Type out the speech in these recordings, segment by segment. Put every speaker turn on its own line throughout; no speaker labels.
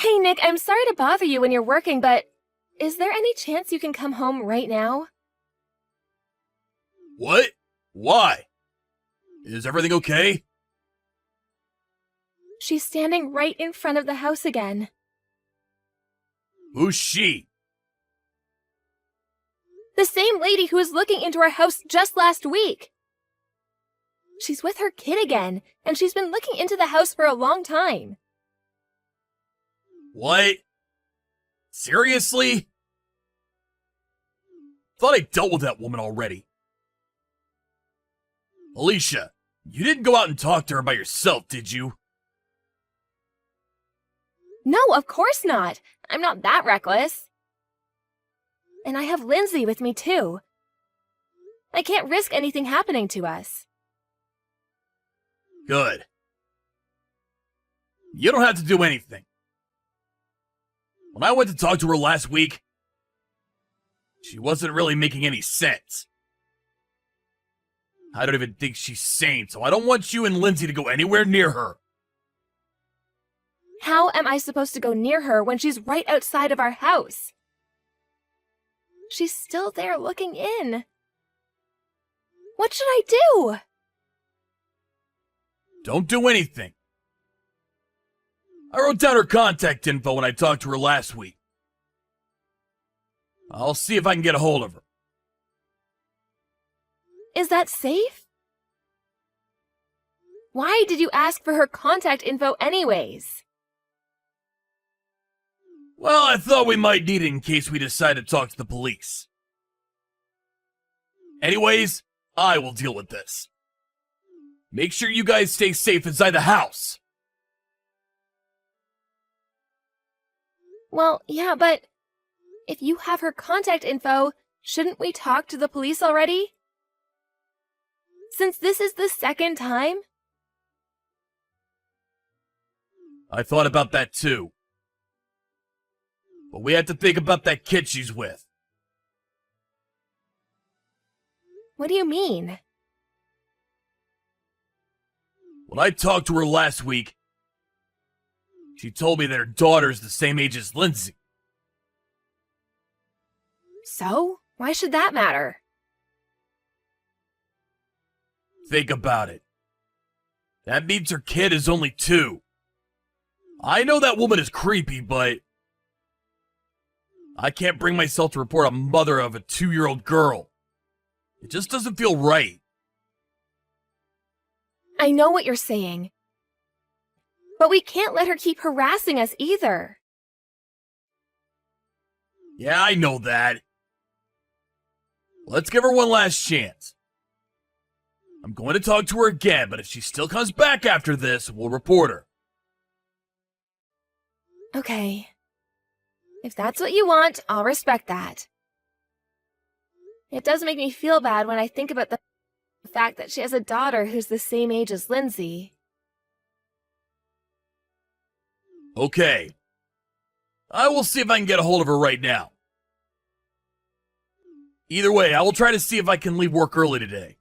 Hey, Nick, I'm sorry to bother you when you're working, but is there any chance you can come home right now?
What? Why? Is everything okay?
She's standing right in front of the house again.
Who's she?
The same lady who was looking into our house just last week. She's with her kid again, and she's been looking into the house for a long time.
What? Seriously? Thought I dealt with that woman already. Alicia, you didn't go out and talk to her by yourself, did you?
No, of course not. I'm not that reckless. And I have Lindsay with me, too. I can't risk anything happening to us.
Good. You don't have to do anything. When I went to talk to her last week, she wasn't really making any sense. I don't even think she's sane, so I don't want you and Lindsay to go anywhere near her.
How am I supposed to go near her when she's right outside of our house? She's still there looking in. What should I do?
Don't do anything. I wrote down her contact info when I talked to her last week. I'll see if I can get a hold of her.
Is that safe? Why did you ask for her contact info anyways?
Well, I thought we might need it in case we decide to talk to the police. Anyways, I will deal with this. Make sure you guys stay safe inside the house.
Well, yeah, but if you have her contact info, shouldn't we talk to the police already? Since this is the second time?
I thought about that too. But we have to think about that kid she's with.
What do you mean?
When I talked to her last week, she told me that her daughter's the same age as Lindsay.
So? Why should that matter?
Think about it. That means her kid is only 2. I know that woman is creepy, but I can't bring myself to report a mother of a 2-year-old girl. It just doesn't feel right.
I know what you're saying. But we can't let her keep harassing us either.
Yeah, I know that. Let's give her one last chance. I'm going to talk to her again, but if she still comes back after this, we'll report her.
Okay. If that's what you want, I'll respect that. It does make me feel bad when I think about the fact that she has a daughter who's the same age as Lindsay.
Okay. I will see if I can get a hold of her right now. Either way, I will try to see if I can leave work early today.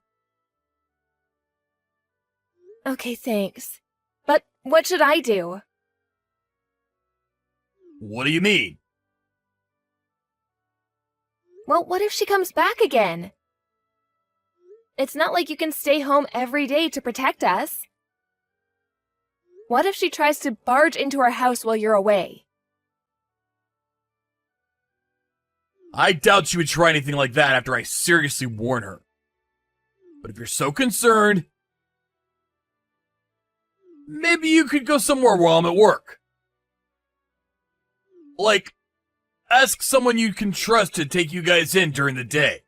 Okay, thanks. But what should I do?
What do you mean?
Well, what if she comes back again? It's not like you can stay home every day to protect us. What if she tries to barge into our house while you're away?
I doubt she would try anything like that after I seriously warn her. But if you're so concerned, maybe you could go somewhere while I'm at work. Like, ask someone you can trust to take you guys in during the day.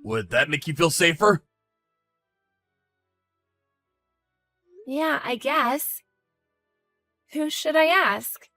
Would that make you feel safer?
Yeah, I guess. Who should I ask?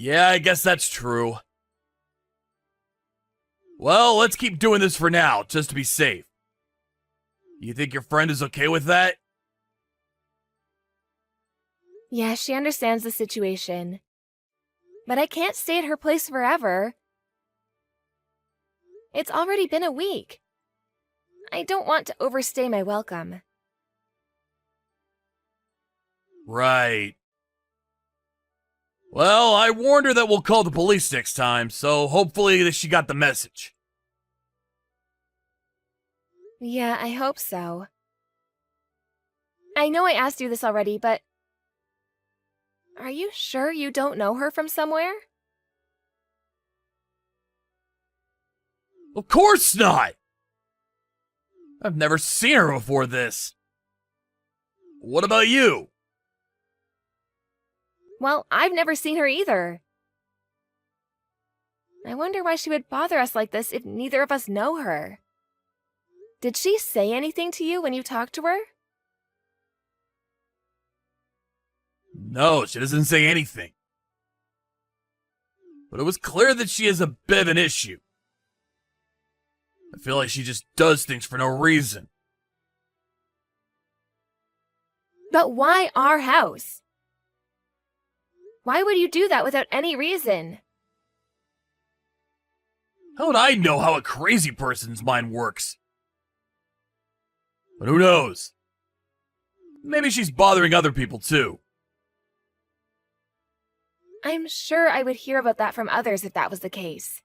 Yeah, I guess that's true. Well, let's keep doing this for now, just to be safe. You think your friend is okay with that?
Yeah, she understands the situation. But I can't stay at her place forever. It's already been a week. I don't want to overstay my welcome.
Right. Well, I warned her that we'll call the police next time, so hopefully she got the message.
Yeah, I hope so. I know I asked you this already, but are you sure you don't know her from somewhere?
Of course not! I've never seen her before this. What about you?
Well, I've never seen her either. I wonder why she would bother us like this if neither of us know her. Did she say anything to you when you talked to her?
No, she doesn't say anything. But it was clear that she has a bit of an issue. I feel like she just does things for no reason.
But why our house? Why would you do that without any reason?
How would I know how a crazy person's mind works? But who knows? Maybe she's bothering other people too.
I'm sure I would hear about that from others if that was the case.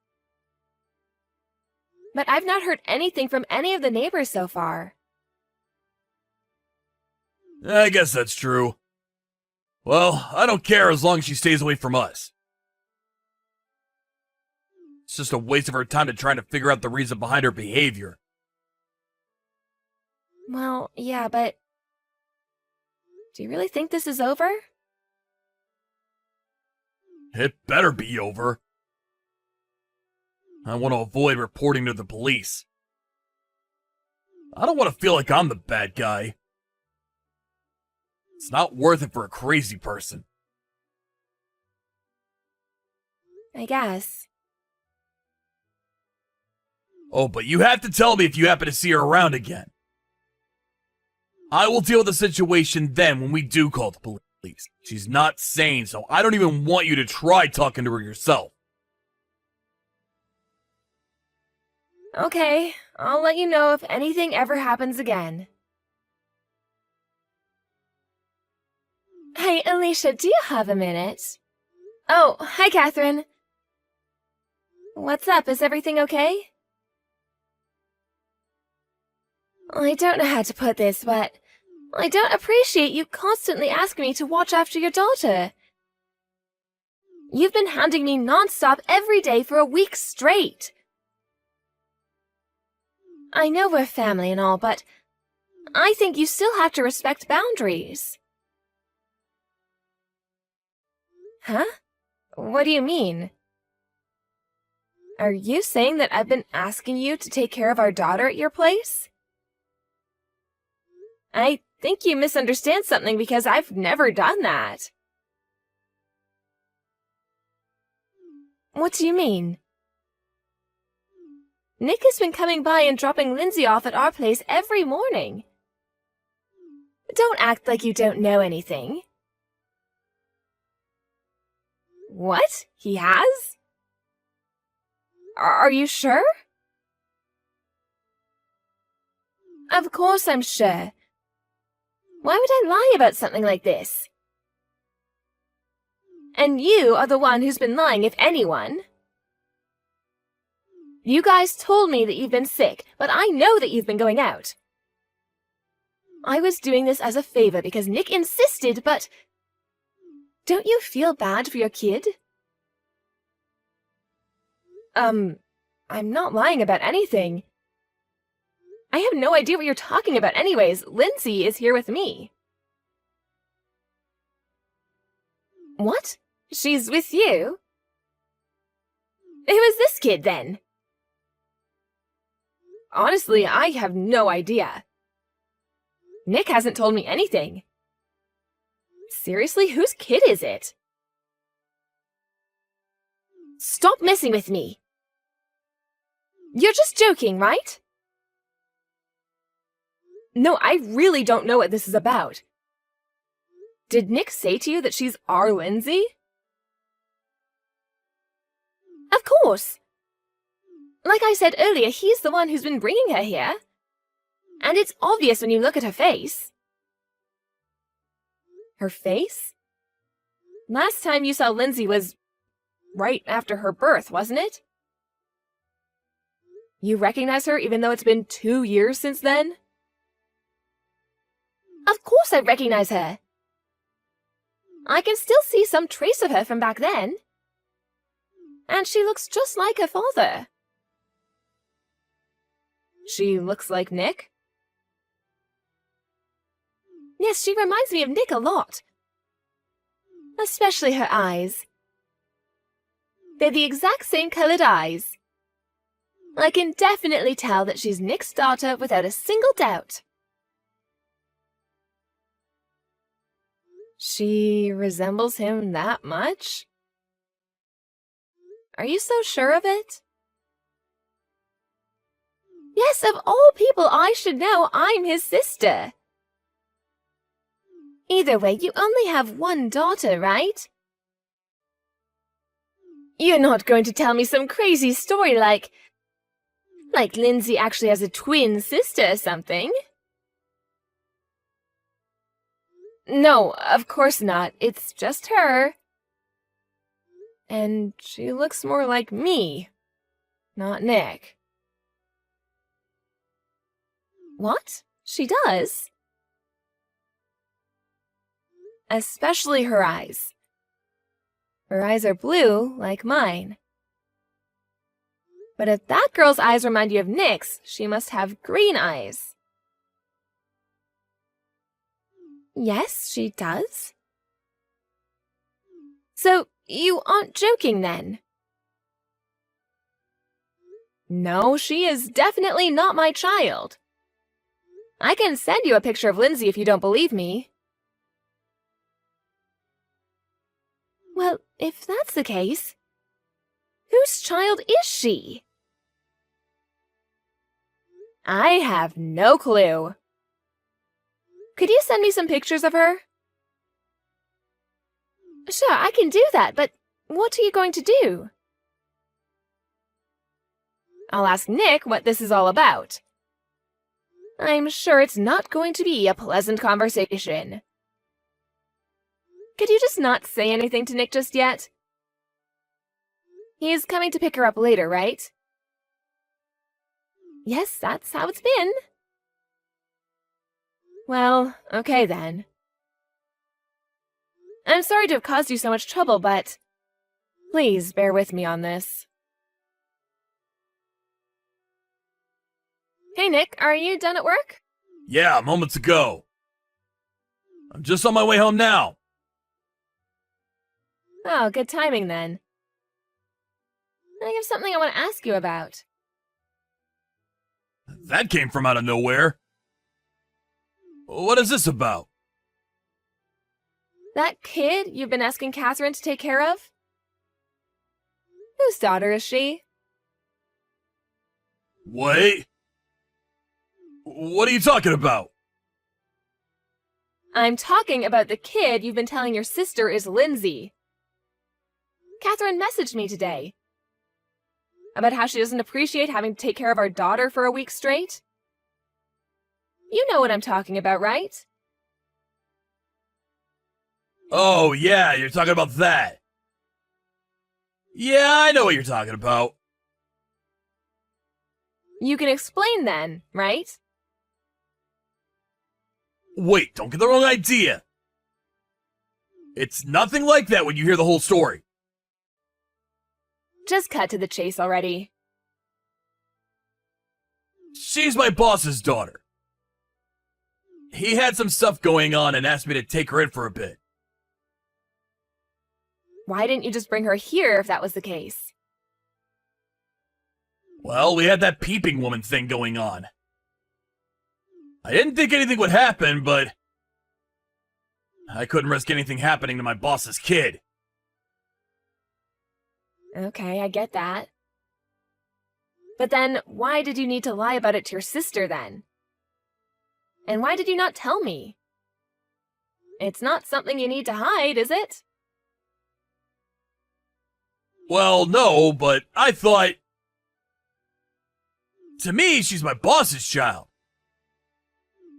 But I've not heard anything from any of the neighbors so far.
I guess that's true. Well, I don't care as long as she stays away from us. It's just a waste of her time to try to figure out the reason behind her behavior.
Well, yeah, but do you really think this is over?
It better be over. I want to avoid reporting to the police. I don't want to feel like I'm the bad guy. It's not worth it for a crazy person.
I guess.
Oh, but you have to tell me if you happen to see her around again. I will deal with the situation then when we do call the police. She's not sane, so I don't even want you to try talking to her yourself.
Okay, I'll let you know if anything ever happens again. Hey, Alicia, do you have a minute? Oh, hi, Catherine. What's up? Is everything okay? I don't know how to put this, but I don't appreciate you constantly asking me to watch after your daughter. You've been hounding me non-stop every day for a week straight. I know we're family and all, but I think you still have to respect boundaries. Huh? What do you mean? Are you saying that I've been asking you to take care of our daughter at your place? I think you misunderstand something because I've never done that. What do you mean? Nick has been coming by and dropping Lindsay off at our place every morning. Don't act like you don't know anything. What? He has? Are you sure? Of course I'm sure. Why would I lie about something like this? And you are the one who's been lying, if anyone. You guys told me that you've been sick, but I know that you've been going out. I was doing this as a favor because Nick insisted, but don't you feel bad for your kid? I'm not lying about anything. I have no idea what you're talking about anyways. Lindsay is here with me. What? She's with you? Who is this kid, then? Honestly, I have no idea. Nick hasn't told me anything. Seriously, whose kid is it? Stop messing with me. You're just joking, right? No, I really don't know what this is about. Did Nick say to you that she's our Lindsay? Of course. Like I said earlier, he's the one who's been bringing her here. And it's obvious when you look at her face. Her face? Last time you saw Lindsay was right after her birth, wasn't it? You recognize her even though it's been 2 years since then? Of course I recognize her. I can still see some trace of her from back then. And she looks just like her father. She looks like Nick? Yes, she reminds me of Nick a lot. Especially her eyes. They're the exact same colored eyes. I can definitely tell that she's Nick's daughter without a single doubt. She resembles him that much? Are you so sure of it? Yes, of all people I should know, I'm his sister. Either way, you only have one daughter, right? You're not going to tell me some crazy story like Lindsay actually has a twin sister or something? No, of course not. It's just her. And she looks more like me, not Nick. What? She does? Especially her eyes. Her eyes are blue, like mine. But if that girl's eyes remind you of Nick's, she must have green eyes. Yes, she does. So, you aren't joking then? No, she is definitely not my child. I can send you a picture of Lindsay if you don't believe me. Well, if that's the case, whose child is she? I have no clue. Could you send me some pictures of her? Sure, I can do that, but what are you going to do? I'll ask Nick what this is all about. I'm sure it's not going to be a pleasant conversation. Could you just not say anything to Nick just yet? He's coming to pick her up later, right? Yes, that's how it's been. Well, okay then. I'm sorry to have caused you so much trouble, but please bear with me on this. Hey Nick, are you done at work?
Yeah, moments ago. I'm just on my way home now.
Oh, good timing then. I have something I want to ask you about.
That came from out of nowhere. What is this about?
That kid you've been asking Catherine to take care of? Whose daughter is she?
Wait. What are you talking about?
I'm talking about the kid you've been telling your sister is Lindsay. Catherine messaged me today about how she doesn't appreciate having to take care of our daughter for a week straight. You know what I'm talking about, right?
Oh, yeah, you're talking about that. Yeah, I know what you're talking about.
You can explain then, right?
Wait, don't get the wrong idea. It's nothing like that when you hear the whole story.
Just cut to the chase already.
She's my boss's daughter. He had some stuff going on and asked me to take her in for a bit.
Why didn't you just bring her here if that was the case?
Well, we had that peeping woman thing going on. I didn't think anything would happen, but I couldn't risk anything happening to my boss's kid.
Okay, I get that. But then, why did you need to lie about it to your sister then? And why did you not tell me? It's not something you need to hide, is it?
Well, no, but I thought... To me, she's my boss's child.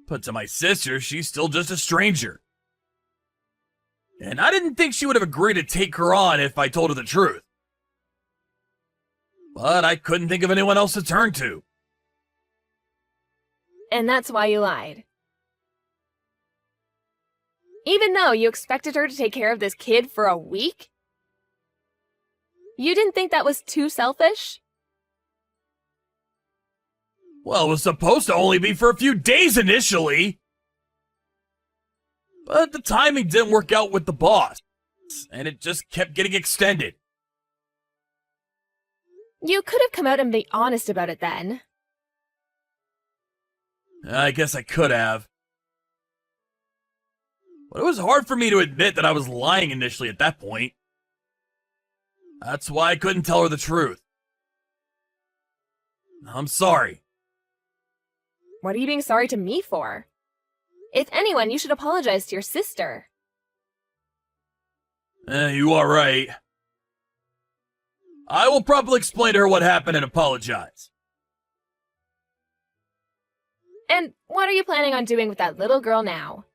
But to my sister, she's still just a stranger. And I didn't think she would have agreed to take her on if I told her the truth. But I couldn't think of anyone else to turn to.
And that's why you lied. Even though you expected her to take care of this kid for a week? You didn't think that was too selfish?
Well, it was supposed to only be for a few days initially. But the timing didn't work out with the boss, and it just kept getting extended.
You could have come out and been honest about it then.
I guess I could have. But it was hard for me to admit that I was lying initially at that point. That's why I couldn't tell her the truth. I'm sorry.
What are you being sorry to me for? If anyone, you should apologize to your sister.
You are right. I will probably explain to her what happened and apologize.
And what are you planning on doing with that little girl now?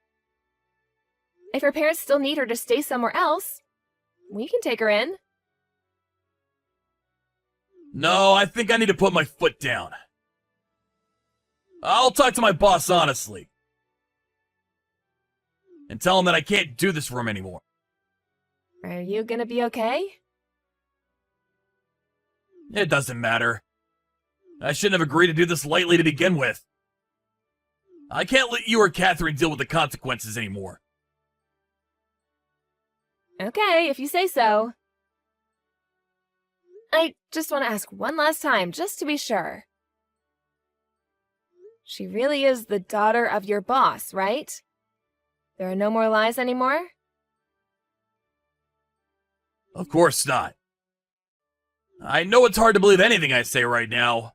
If her parents still need her to stay somewhere else, we can take her in.
No, I think I need to put my foot down. I'll talk to my boss honestly. And tell him that I can't do this for him anymore.
Are you gonna be okay?
It doesn't matter. I shouldn't have agreed to do this lightly to begin with. I can't let you or Catherine deal with the consequences anymore.
Okay, if you say so. I just want to ask one last time, just to be sure. She really is the daughter of your boss, right? There are no more lies anymore?
Of course not. I know it's hard to believe anything I say right now,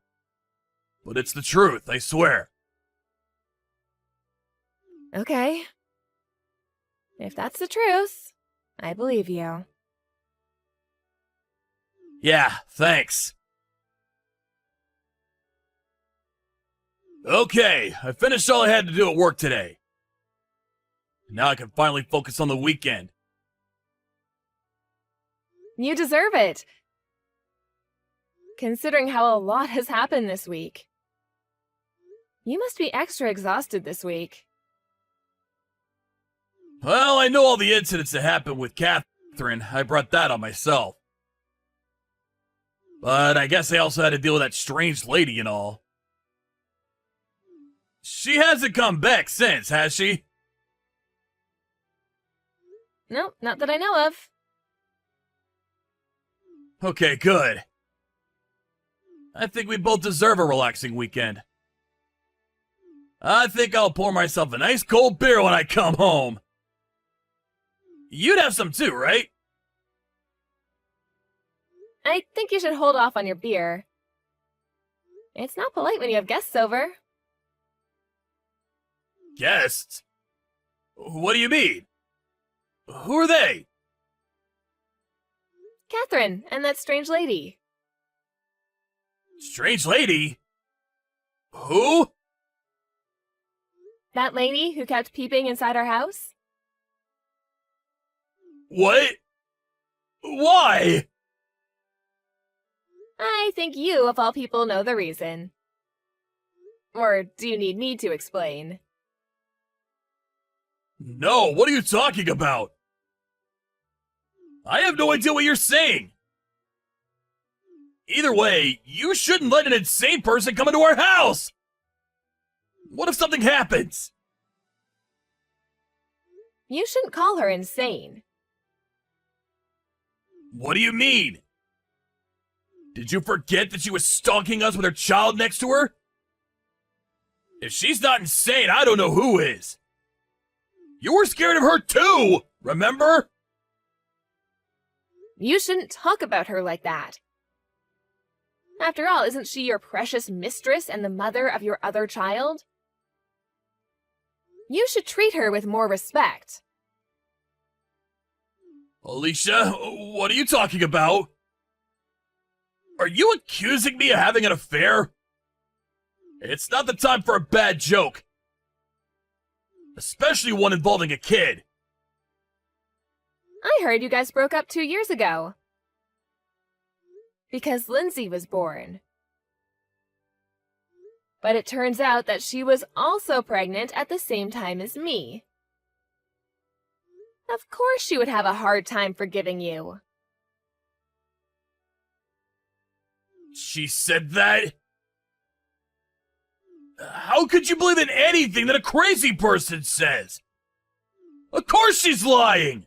but it's the truth, I swear.
Okay. If that's the truth, I believe you.
Yeah, thanks. Okay, I finished all I had to do at work today. Now I can finally focus on the weekend.
You deserve it. Considering how a lot has happened this week. You must be extra exhausted this week.
Well, I know all the incidents that happened with Catherine. I brought that on myself. But I guess I also had to deal with that strange lady and all. She hasn't come back since, has she?
Nope, not that I know of.
Okay, good. I think we both deserve a relaxing weekend. I think I'll pour myself a nice cold beer when I come home. You'd have some too, right?
I think you should hold off on your beer. It's not polite when you have guests over.
Guests? What do you mean? Who are they?
Catherine and that strange lady.
Strange lady? Who?
That lady who kept peeping inside our house?
What? Why?
I think you, of all people, know the reason. Or do you need me to explain?
No, what are you talking about? I have no idea what you're saying. Either way, you shouldn't let an insane person come into our house. What if something happens?
You shouldn't call her insane.
What do you mean? Did you forget that she was stalking us with her child next to her? If she's not insane, I don't know who is. You were scared of her too, remember?
You shouldn't talk about her like that. After all, isn't she your precious mistress and the mother of your other child? You should treat her with more respect.
Alicia, what are you talking about? Are you accusing me of having an affair? It's not the time for a bad joke. Especially one involving a kid.
I heard you guys broke up 2 years ago. Because Lindsay was born. But it turns out that she was also pregnant at the same time as me. Of course she would have a hard time forgiving you.
She said that? How could you believe in anything that a crazy person says? Of course she's lying!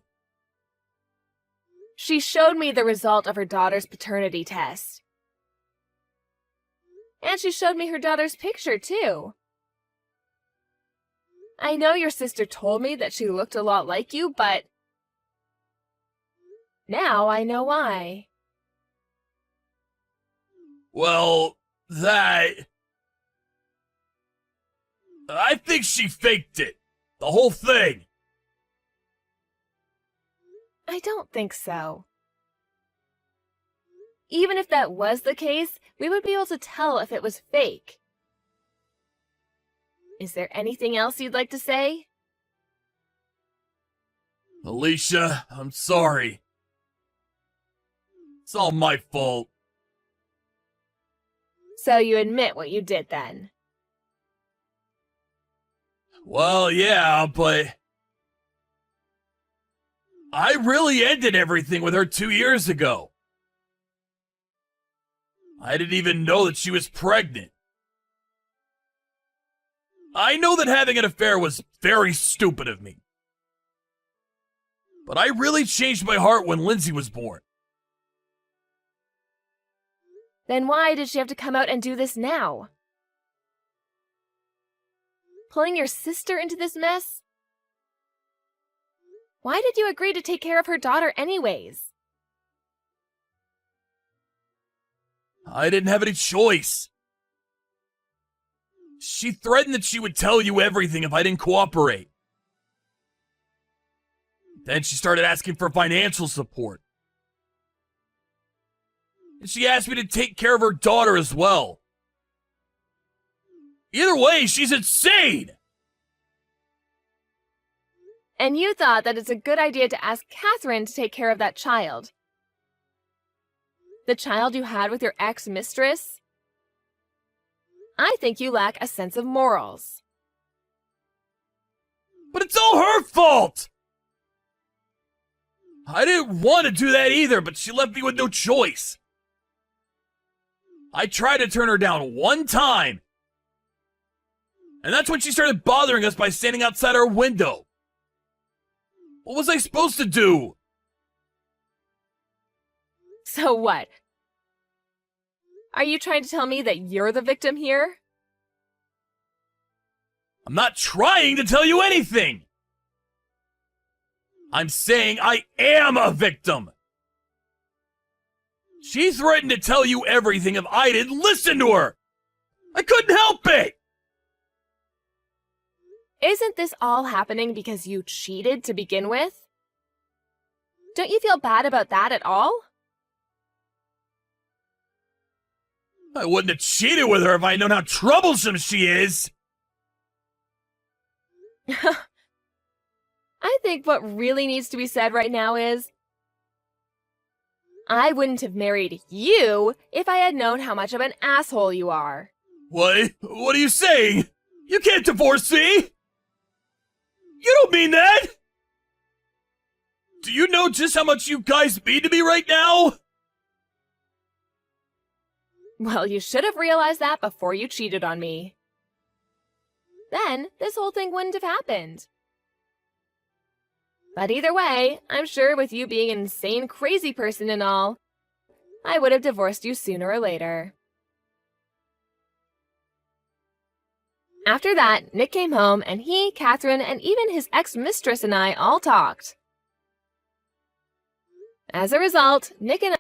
She showed me the result of her daughter's paternity test. And she showed me her daughter's picture, too. I know your sister told me that she looked a lot like you, but now I know why.
Well, I think she faked it. The whole thing.
I don't think so. Even if that was the case, we would be able to tell if it was fake. Is there anything else you'd like to say?
Alicia, I'm sorry. It's all my fault.
So you admit what you did then?
Well, yeah, but I really ended everything with her 2 years ago. I didn't even know that she was pregnant. I know that having an affair was very stupid of me. But I really changed my heart when Lindsay was born.
Then why did she have to come out and do this now? Pulling your sister into this mess? Why did you agree to take care of her daughter anyways?
I didn't have any choice. She threatened that she would tell you everything if I didn't cooperate. Then she started asking for financial support. And she asked me to take care of her daughter as well. Either way, she's insane!
And you thought that it's a good idea to ask Catherine to take care of that child. The child you had with your ex-mistress? I think you lack a sense of morals.
But it's all her fault! I didn't want to do that either, but she left me with no choice. I tried to turn her down one time. And that's when she started bothering us by standing outside our window. What was I supposed to do?
So what? Are you trying to tell me that you're the victim here?
I'm not trying to tell you anything. I'm saying I am a victim. She threatened to tell you everything if I didn't listen to her. I couldn't help it.
Isn't this all happening because you cheated to begin with? Don't you feel bad about that at all?
I wouldn't have cheated with her if I'd known how troublesome she is.
I think what really needs to be said right now is, I wouldn't have married you if I had known how much of an asshole you are.
What? What are you saying? You can't divorce me! You don't mean that! Do you know just how much you guys mean to me right now?
Well, you should have realized that before you cheated on me. Then, this whole thing wouldn't have happened. But either way, I'm sure with you being an insane, crazy person and all, I would have divorced you sooner or later. After that, Nick came home and he, Catherine, and even his ex-mistress and I all talked. As a result, Nick and